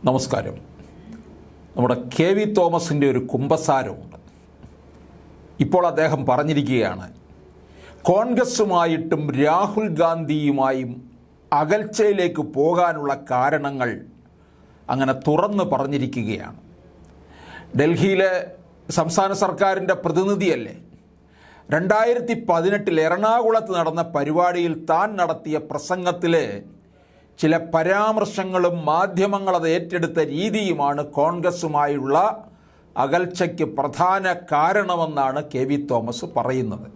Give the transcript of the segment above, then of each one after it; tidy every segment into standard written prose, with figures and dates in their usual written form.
നമസ്കാരം. നമ്മുടെ K V തോമസിൻ്റെ ഒരു കുമ്പസാരമുണ്ട്. ഇപ്പോൾ അദ്ദേഹം പറഞ്ഞിരിക്കുകയാണ്, കോൺഗ്രസുമായിട്ടും രാഹുൽ ഗാന്ധിയുമായും അകൽച്ചയിലേക്ക് പോകാനുള്ള കാരണങ്ങൾ അങ്ങനെ തുറന്ന് പറഞ്ഞിരിക്കുകയാണ്. ഡൽഹിയിലെ സംസ്ഥാന സർക്കാരിൻ്റെ പ്രതിനിധിയല്ലേ, 2018 എറണാകുളത്ത് നടന്ന പരിപാടിയിൽ താൻ നടത്തിയ പ്രസംഗത്തിലെ ചില പരാമർശങ്ങളും മാധ്യമങ്ങളത് ഏറ്റെടുത്ത രീതിയുമാണ് കോൺഗ്രസുമായുള്ള അകൽച്ചയ്ക്ക് പ്രധാന കാരണമെന്നാണ് കെ വി തോമസ് പറയുന്നത്.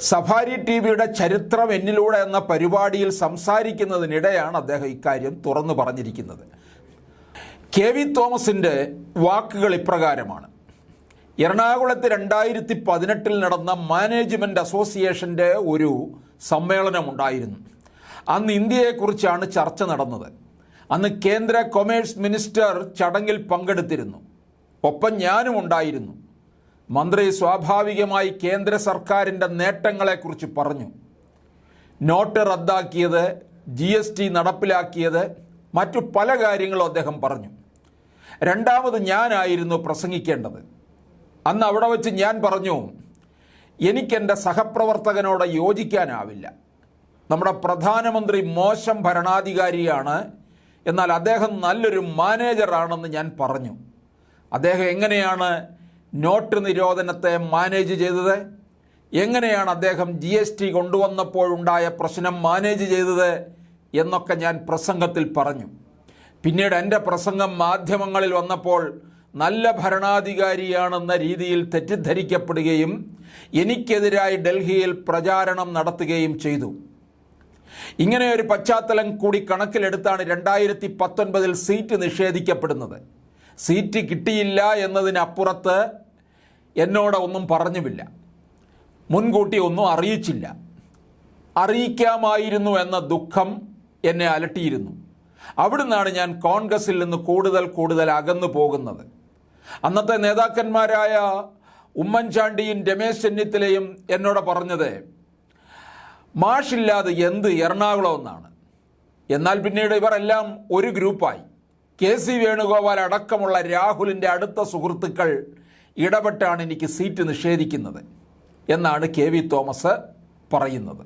സഫാരി ടിവിയുടെ ചരിത്രം എന്നിലൂടെ എന്ന പരിപാടിയിൽ സംസാരിക്കുന്നതിനിടെയാണ് അദ്ദേഹം ഇക്കാര്യം തുറന്നു പറഞ്ഞിരിക്കുന്നത്. കെ വി തോമസിൻ്റെ വാക്കുകൾ ഇപ്രകാരമാണ്: എറണാകുളത്ത് 2018 നടന്ന മാനേജ്മെൻറ്റ് അസോസിയേഷൻ്റെ ഒരു സമ്മേളനമുണ്ടായിരുന്നു. അന്ന് ഇന്ത്യയെക്കുറിച്ചാണ് ചർച്ച നടന്നത്. അന്ന് കേന്ദ്ര കൊമേഴ്സ് മിനിസ്റ്റർ ചടങ്ങിൽ പങ്കെടുത്തിരുന്നു. ഒപ്പം ഞാനും ഉണ്ടായിരുന്നു. മന്ത്രി സ്വാഭാവികമായി കേന്ദ്ര സർക്കാരിൻ്റെ നേട്ടങ്ങളെക്കുറിച്ച് പറഞ്ഞു. നോട്ട് റദ്ദാക്കിയത്, GST നടപ്പിലാക്കിയത്, മറ്റു പല കാര്യങ്ങളും അദ്ദേഹം പറഞ്ഞു. രണ്ടാമത് ഞാനായിരുന്നു പ്രസംഗിക്കേണ്ടത്. അന്ന് അവിടെ വച്ച് ഞാൻ പറഞ്ഞു, എനിക്കെൻ്റെ സഹപ്രവർത്തകനോട് യോജിക്കാനാവില്ല. നമ്മുടെ പ്രധാനമന്ത്രി മോശം ഭരണാധികാരിയാണ്, എന്നാൽ അദ്ദേഹം നല്ലൊരു മാനേജറാണെന്ന് ഞാൻ പറഞ്ഞു. അദ്ദേഹം എങ്ങനെയാണ് നോട്ട് നിരോധനത്തെ മാനേജ് ചെയ്തത്, എങ്ങനെയാണ് അദ്ദേഹം GST കൊണ്ടുവന്നപ്പോഴുണ്ടായ പ്രശ്നം മാനേജ് ചെയ്തത് എന്നൊക്കെ ഞാൻ പ്രസംഗത്തിൽ പറഞ്ഞു. പിന്നീട് എൻ്റെ പ്രസംഗം മാധ്യമങ്ങളിൽ വന്നപ്പോൾ നല്ല ഭരണാധികാരിയാണെന്ന രീതിയിൽ തെറ്റിദ്ധരിക്കപ്പെടുകയും എനിക്കെതിരായി ഡൽഹിയിൽ പ്രചാരണം നടത്തുകയും ചെയ്തു. ഇങ്ങനെ ഒരു പശ്ചാത്തലം കൂടി കണക്കിലെടുത്താണ് 2019 സീറ്റ് നിഷേധിക്കപ്പെടുന്നത്. സീറ്റ് കിട്ടിയില്ല എന്നതിനപ്പുറത്ത് എന്നോട് ഒന്നും പറഞ്ഞുമില്ല, മുൻകൂട്ടി ഒന്നും അറിയിച്ചില്ല. അറിയിക്കാമായിരുന്നു എന്ന ദുഃഖം എന്നെ അലട്ടിയിരുന്നു. അവിടുന്നാണ് ഞാൻ കോൺഗ്രസിൽ നിന്ന് കൂടുതൽ അകന്നു പോകുന്നത്. അന്നത്തെ നേതാക്കന്മാരായ ഉമ്മൻചാണ്ടിയും രമേശ് ചെന്നിത്തലയും എന്നോട് പറഞ്ഞത്, മാഷില്ലാതെ എന്ത് എറണാകുളം എന്നാണ്. എന്നാൽ പിന്നീട് ഇവരെല്ലാം ഒരു ഗ്രൂപ്പായി. KC വേണുഗോപാൽ അടക്കമുള്ള രാഹുലിൻ്റെ അടുത്ത സുഹൃത്തുക്കൾ ഇടപെട്ടാണ് എനിക്ക് സീറ്റ് നിഷേധിക്കുന്നത് എന്നാണ് കെ വി തോമസ് പറയുന്നത്.